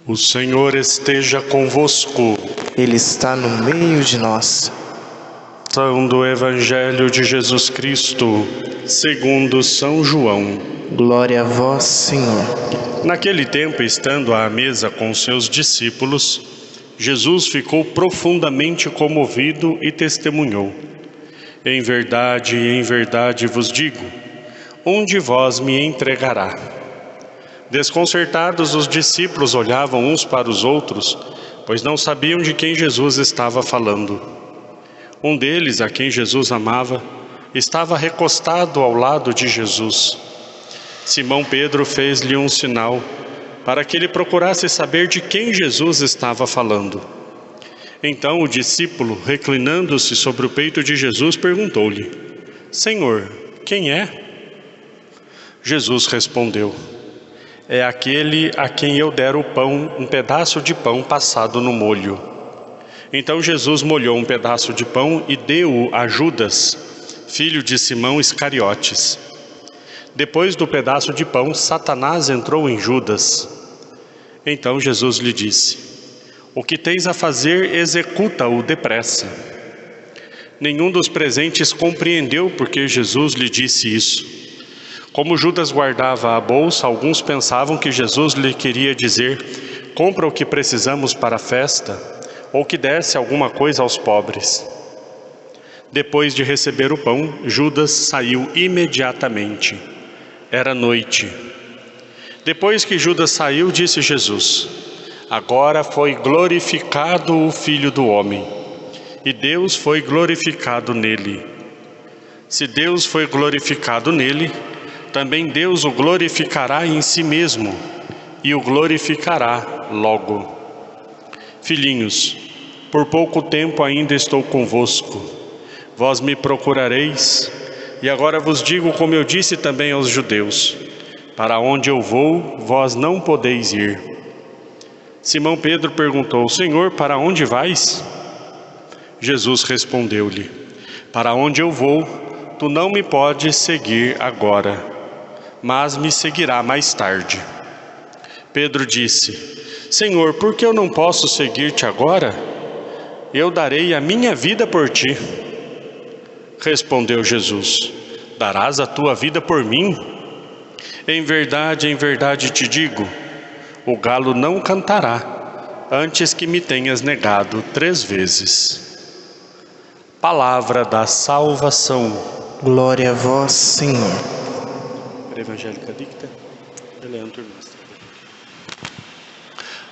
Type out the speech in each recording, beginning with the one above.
O Senhor esteja convosco. Ele está no meio de nós. São do Evangelho de Jesus Cristo, segundo São João. Glória a vós, Senhor. Naquele tempo, estando à mesa com seus discípulos, Jesus ficou profundamente comovido e testemunhou: em verdade vos digo, um de vós me entregará. Desconcertados, os discípulos olhavam uns para os outros, pois não sabiam de quem Jesus estava falando. Um deles, a quem Jesus amava, estava recostado ao lado de Jesus. Simão Pedro fez-lhe um sinal para que ele procurasse saber de quem Jesus estava falando. Então o discípulo, reclinando-se sobre o peito de Jesus, perguntou-lhe: Senhor, quem é? Jesus respondeu: é aquele a quem eu der o pão, um pedaço de pão passado no molho. Então Jesus molhou um pedaço de pão e deu-o a Judas, filho de Simão Iscariotes. Depois do pedaço de pão, Satanás entrou em Judas. Então Jesus lhe disse: o que tens a fazer, executa-o depressa. Nenhum dos presentes compreendeu porque Jesus lhe disse isso. Como Judas guardava a bolsa, alguns pensavam que Jesus lhe queria dizer: compra o que precisamos para a festa, ou que desse alguma coisa aos pobres. Depois de receber o pão, Judas saiu imediatamente. Era noite. Depois que Judas saiu, disse Jesus: agora foi glorificado o Filho do Homem, e Deus foi glorificado nele. Se Deus foi glorificado nele, também Deus o glorificará em si mesmo, e o glorificará logo. Filhinhos, por pouco tempo ainda estou convosco. Vós me procurareis, e agora vos digo como eu disse também aos judeus: para onde eu vou, vós não podeis ir. Simão Pedro perguntou: Senhor, para onde vais? Jesus respondeu-lhe: para onde eu vou, tu não me podes seguir agora, mas me seguirá mais tarde. Pedro disse: Senhor, por que eu não posso seguir-te agora? Eu darei a minha vida por ti. Respondeu Jesus: darás a tua vida por mim? Em verdade te digo, o galo não cantará antes que me tenhas negado 3 vezes. Palavra da salvação. Glória a vós, Senhor. Evangélica dicta.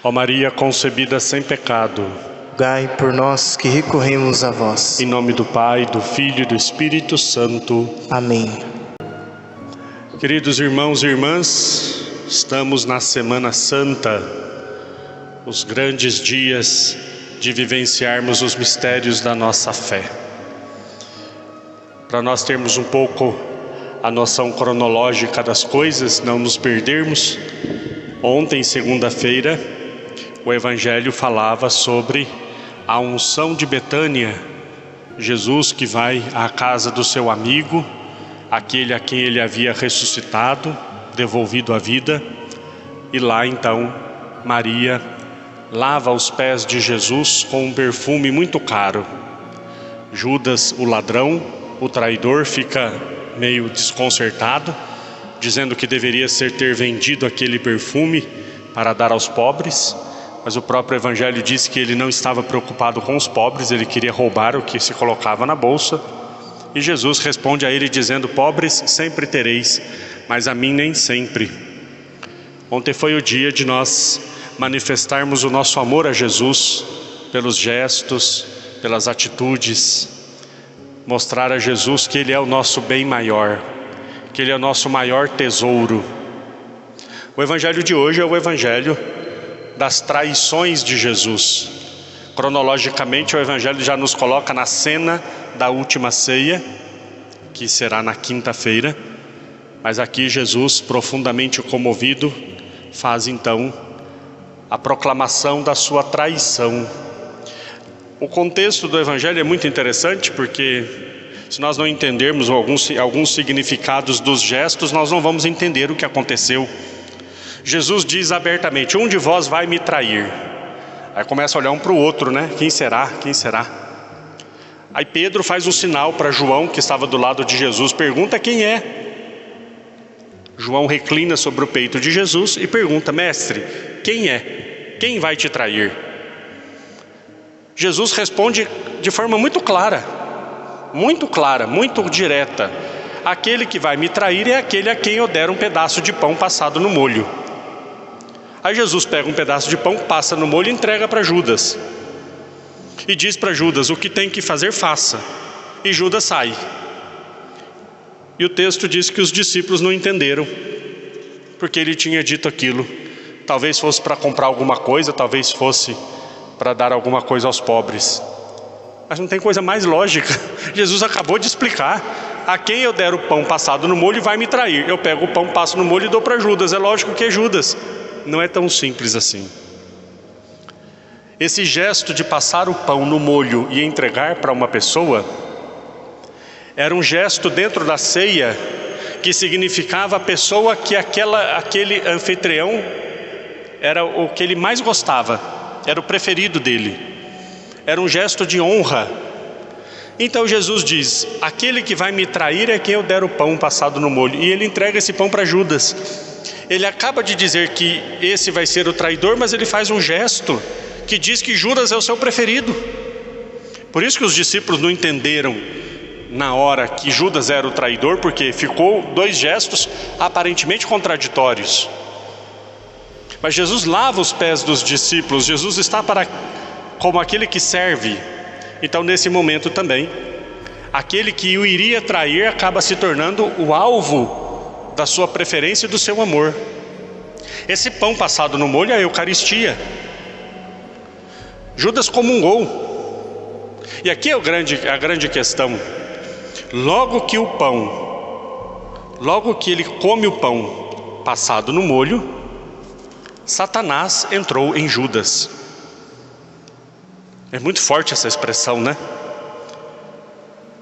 Ó Maria concebida sem pecado, Rogai por nós que recorremos a vós. em nome do Pai, do Filho e do Espírito Santo. Amém. Queridos irmãos e irmãs, estamos na Semana Santa, os grandes dias de vivenciarmos os mistérios da nossa fé. Para nós termos um pouco a noção cronológica das coisas, não nos perdermos, ontem, segunda-feira, o Evangelho falava sobre a unção de Betânia, Jesus que vai à casa do seu amigo, aquele a quem ele havia ressuscitado, devolvido a vida, e lá então Maria lava os pés de Jesus com um perfume muito caro. Judas, o ladrão, o traidor, fica meio desconcertado, dizendo que deveria ter vendido aquele perfume para dar aos pobres, mas o próprio Evangelho diz que ele não estava preocupado com os pobres, ele queria roubar o que se colocava na bolsa. E Jesus responde a ele dizendo: pobres sempre tereis, mas a mim nem sempre. Ontem foi o dia de nós manifestarmos o nosso amor a Jesus pelos gestos, pelas atitudes, mostrar a Jesus que Ele é o nosso bem maior, que Ele é o nosso maior tesouro. O Evangelho de hoje é o Evangelho das traições de Jesus. Cronologicamente, o Evangelho já nos coloca na cena da última ceia, que será na quinta-feira, mas aqui Jesus, profundamente comovido, faz então a proclamação da sua traição. O contexto do Evangelho é muito interessante, porque se nós não entendermos alguns significados dos gestos, nós não vamos entender o que aconteceu. Jesus diz abertamente: um de vós vai me trair. Aí começa a olhar um para o outro, né? Quem será? Quem será? Aí Pedro faz um sinal para João, que estava do lado de Jesus, pergunta quem é. João reclina sobre o peito de Jesus e pergunta: mestre, quem é? Quem vai te trair? Jesus responde de forma muito clara, muito direta: aquele que vai me trair é aquele a quem eu der um pedaço de pão passado no molho. Aí Jesus pega um pedaço de pão, passa no molho e entrega para Judas. E diz para Judas: o que tem que fazer, faça. E Judas sai. E o texto diz que os discípulos não entenderam, porque ele tinha dito aquilo. Talvez fosse para comprar alguma coisa, talvez fosse para dar alguma coisa aos pobres. Mas não tem coisa mais lógica. Jesus acabou de explicar: a quem eu der o pão passado no molho vai me trair. Eu pego o pão, passo no molho e dou para Judas. É lógico que é Judas. Não é tão simples assim. Esse gesto de passar o pão no molho e entregar para uma pessoa era um gesto dentro da ceia que significava a pessoa que aquele anfitrião era o que ele mais gostava, era o preferido dele, era um gesto de honra. Então Jesus diz: aquele que vai me trair é quem eu der o pão passado no molho. E ele entrega esse pão para Judas. Ele acaba de dizer que esse vai ser o traidor, mas ele faz um gesto que diz que Judas é o seu preferido. Por isso que os discípulos não entenderam na hora que Judas era o traidor, porque ficou dois gestos aparentemente contraditórios. Mas Jesus lava os pés dos discípulos. Jesus está como aquele que serve. Então nesse momento também, aquele que o iria trair acaba se tornando o alvo da sua preferência e do seu amor. Esse pão passado no molho é a Eucaristia. Judas comungou. E aqui é a grande questão. Logo que ele come o pão passado no molho, Satanás entrou em Judas. É muito forte essa expressão, né?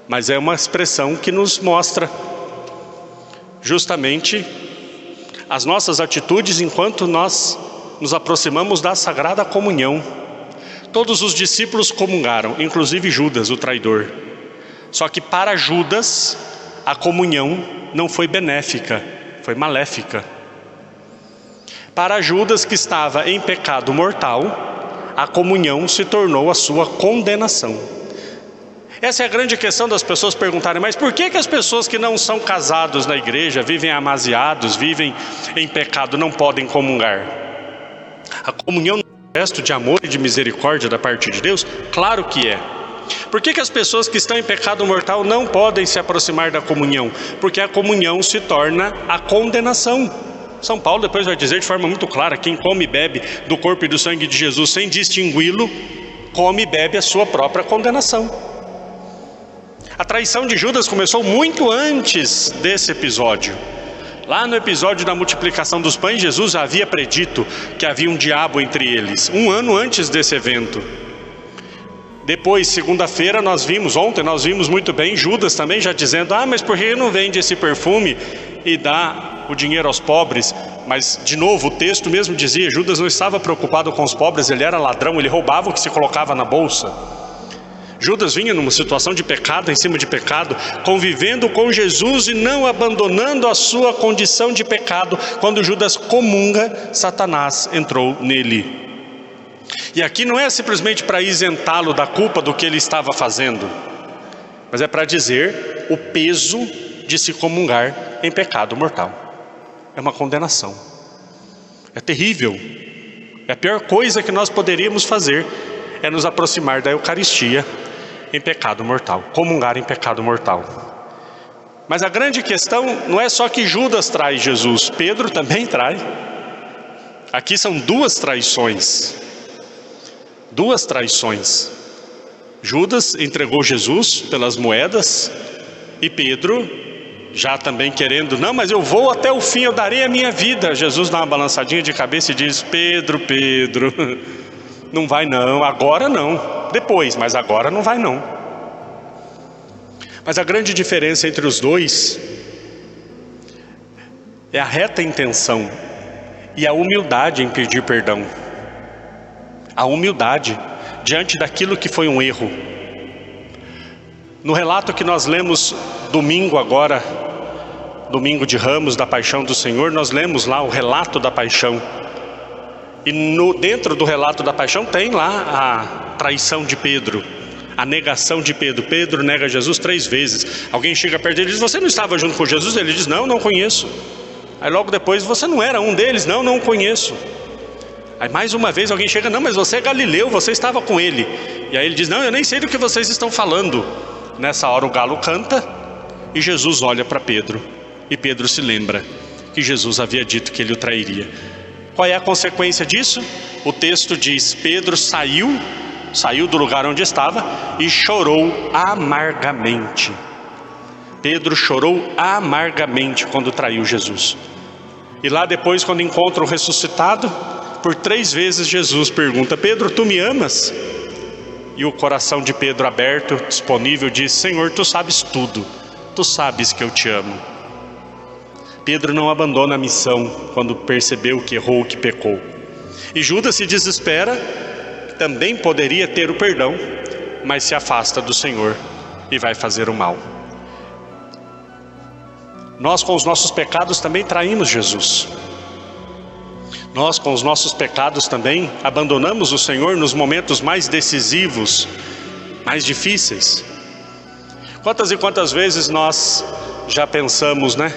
Mas é uma expressão que nos mostra justamente as nossas atitudes enquanto nós nos aproximamos da Sagrada Comunhão. Todos os discípulos comungaram, inclusive Judas, o traidor. Só que para Judas, a comunhão não foi benéfica, foi maléfica. Para Judas, que estava em pecado mortal, a comunhão se tornou a sua condenação. Essa é a grande questão das pessoas perguntarem: mas por que as pessoas que não são casados na igreja, vivem amaziados, vivem em pecado, não podem comungar? A comunhão não é um gesto de amor e de misericórdia da parte de Deus? Claro que é. Por que as pessoas que estão em pecado mortal não podem se aproximar da comunhão? Porque a comunhão se torna a condenação. São Paulo depois vai dizer de forma muito clara: quem come e bebe do corpo e do sangue de Jesus sem distingui-lo, come e bebe a sua própria condenação. A traição de Judas começou muito antes desse episódio. Lá no episódio da multiplicação dos pães, Jesus já havia predito que havia um diabo entre eles, 1 ano antes desse evento. Depois, segunda-feira, ontem nós vimos muito bem Judas também já dizendo: mas por que não vende esse perfume e dá o dinheiro aos pobres? Mas de novo o texto mesmo dizia: Judas não estava preocupado com os pobres, ele era ladrão, ele roubava o que se colocava na bolsa. Judas vinha numa situação de pecado em cima de pecado, convivendo com Jesus e não abandonando a sua condição de pecado. Quando Judas comunga, Satanás entrou nele. E aqui não é simplesmente para isentá-lo da culpa do que ele estava fazendo, mas é para dizer o peso de se comungar em pecado mortal. É uma condenação. É terrível. É a pior coisa que nós poderíamos fazer, é nos aproximar da Eucaristia em pecado mortal, comungar em pecado mortal. Mas a grande questão não é só que Judas trai Jesus, Pedro também trai. Aqui são duas traições. Judas entregou Jesus pelas moedas, e Pedro, já também querendo: não, mas eu vou até o fim, eu darei a minha vida. Jesus dá uma balançadinha de cabeça e diz: Pedro, não vai não, agora não, depois, mas agora não vai não. Mas a grande diferença entre os dois é a reta intenção e a humildade em pedir perdão. A humildade diante daquilo que foi um erro. No relato que nós lemos domingo agora, domingo de Ramos, da Paixão do Senhor, nós lemos lá o relato da paixão. E dentro do relato da paixão tem lá a traição de Pedro, a negação de Pedro. Pedro nega Jesus 3 vezes. Alguém chega perto dele e diz: você não estava junto com Jesus? Ele diz: não, não conheço. Aí logo depois: você não era um deles? Não, não conheço. Aí mais uma vez alguém chega: não, mas você é galileu, você estava com ele. E aí ele diz: não, eu nem sei do que vocês estão falando. Nessa hora o galo canta e Jesus olha para Pedro. E Pedro se lembra que Jesus havia dito que ele o trairia. Qual é a consequência disso? O texto diz: Pedro saiu do lugar onde estava e chorou amargamente. Pedro chorou amargamente quando traiu Jesus. E lá depois, quando encontra o ressuscitado, por 3 vezes Jesus pergunta: Pedro, tu me amas? E o coração de Pedro aberto, disponível, diz: Senhor, tu sabes tudo, tu sabes que eu te amo. Pedro não abandona a missão quando percebeu que errou, que pecou. E Judas se desespera, também poderia ter o perdão, mas se afasta do Senhor e vai fazer o mal. Nós com os nossos pecados também traímos Jesus. Nós com os nossos pecados também abandonamos o Senhor nos momentos mais decisivos, mais difíceis. Quantas e quantas vezes nós já pensamos, né?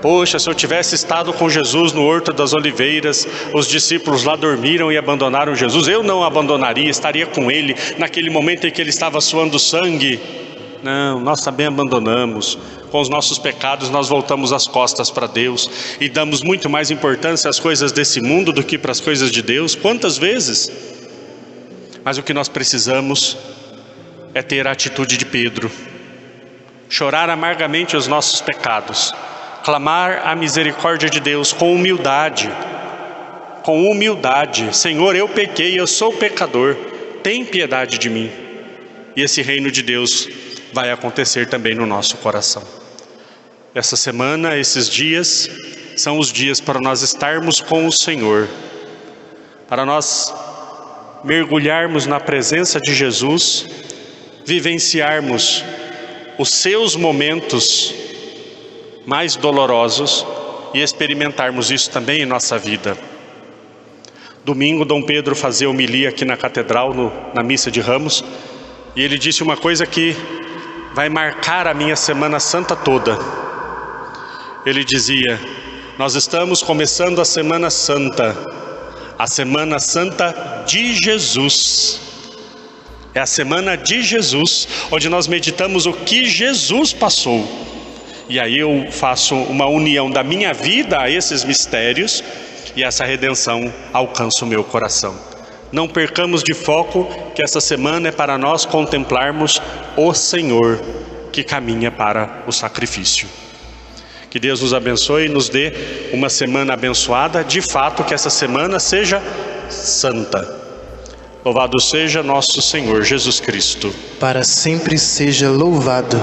Poxa, se eu tivesse estado com Jesus no Horto das Oliveiras, os discípulos lá dormiram e abandonaram Jesus, eu não abandonaria, estaria com ele naquele momento em que ele estava suando sangue. Não, nós também abandonamos. Com os nossos pecados nós voltamos as costas para Deus e damos muito mais importância às coisas desse mundo do que para as coisas de Deus. Quantas vezes? Mas o que nós precisamos é ter a atitude de Pedro, chorar amargamente os nossos pecados, clamar a misericórdia de Deus com humildade. Com humildade: Senhor, eu pequei, eu sou pecador, tem piedade de mim. E esse reino de Deus vai acontecer também no nosso coração. Essa semana, esses dias, são os dias para nós estarmos com o Senhor, para nós mergulharmos na presença de Jesus, vivenciarmos os seus momentos mais dolorosos e experimentarmos isso também em nossa vida. Domingo, Dom Pedro fazia homilia aqui na catedral, na missa de Ramos, e ele disse uma coisa que vai marcar a minha Semana Santa toda. Ele dizia: nós estamos começando a Semana Santa de Jesus. É a semana de Jesus, onde nós meditamos o que Jesus passou. E aí eu faço uma união da minha vida a esses mistérios, e essa redenção alcança o meu coração. Não percamos de foco que essa semana é para nós contemplarmos o Senhor que caminha para o sacrifício. Que Deus nos abençoe e nos dê uma semana abençoada, de fato que essa semana seja santa. Louvado seja nosso Senhor Jesus Cristo. Para sempre seja louvado.